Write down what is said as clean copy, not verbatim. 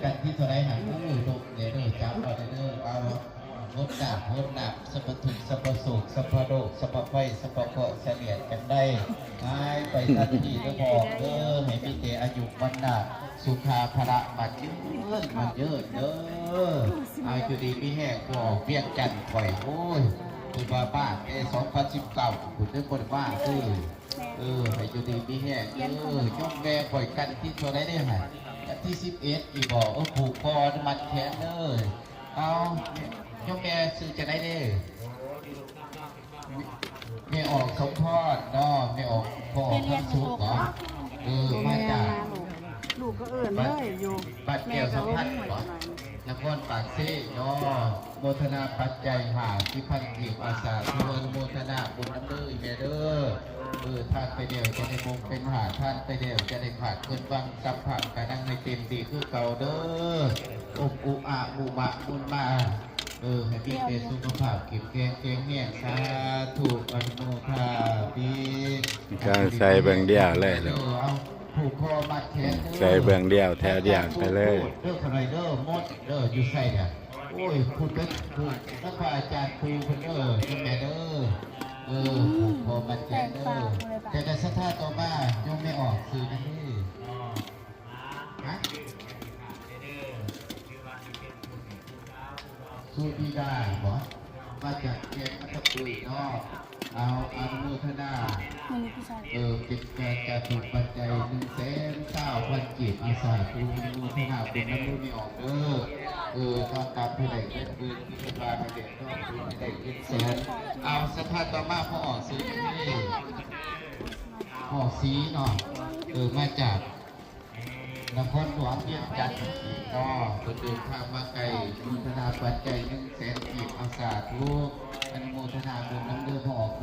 กันที่เท่าไรหันอู้ลูกเด้อจับเอาเด้อเอางดหนักสัพพทุกสัพพสุขสัพพโรคสัพพไฟสัพพเคราะห์เฉลี่ยกันได้หายไปทันทีก็พอให้มีเตอายุวันนาสุขาภระมันเยอะเด้ออายุดีมีแห้งพอเวียงจันทร์ข่อยโอ้ยคุณบ้า2019คุณได้คนบ้าให้อยู่ดีมีแห้งยกแม่ข่อยกันที่เท่าไรได้ไหมที่11อีบอกผูกคอมัดแขนเลยเอายกแม่ซื้อจะได้เด้ไม่ออกสมพอดเนาะไม่ออกพอข้ามสุกเหรอมาจากลูกก็เลยอยู่บัดแก้วสัมพันธ์เหรอนครปากเซ่เนาะโมทนาปัจจัยหาที่พันกีบอาสาเพื่อโมทนาบุญน้ำมือเมเดอร์ท่านไปเดียวจะได้มงเป็นหาท่านไปเดียวจะได้ขาดเกินบังสัมผัสการนั่งในเต็มดีคือเก่าเด้ออบอุอาอุมะมุนมาให้พี่เป็นสุขภาพเก็บแกงแห้งสาธุอนุโมทนาดีการใส่เบื้องเดียวเลยเลยผูกคอมัดแขนใส่เบื้องเดียวแถวเดียวไปเลยอะไรมดอยู่ใส่เนี่ยโอ้ยพูดเป็นพูดแล้วพระอาจารย์คุยคนแม่ผูกคอมัดแขนแต่ในสัทธาต่อมายังไม่ออกสื่อนะนี่สูบีดาบอกมาจากเกียรติอัตตุยเนาะเอาอนุโมทนาเป็นการจะถูกปัจจัย1,900,000 กีบอาสาคูอนุโมทนาเป็นน้ำมือไม่ออกต้องตามผู้ใดเล่นปืนที่บ้านเด็กต้องปืนใดเล่นแสนเอาสภาพต่อมาพอออกซื้อนี่ออกสีเนาะมาจากนครหลวงเวียงจันทร์ก็คนเดินทางมาไกลอนุโมทนาปัจจัย100,000 กีบอาสาทุกอนุโมทนาบุญน้ำเดือพอออก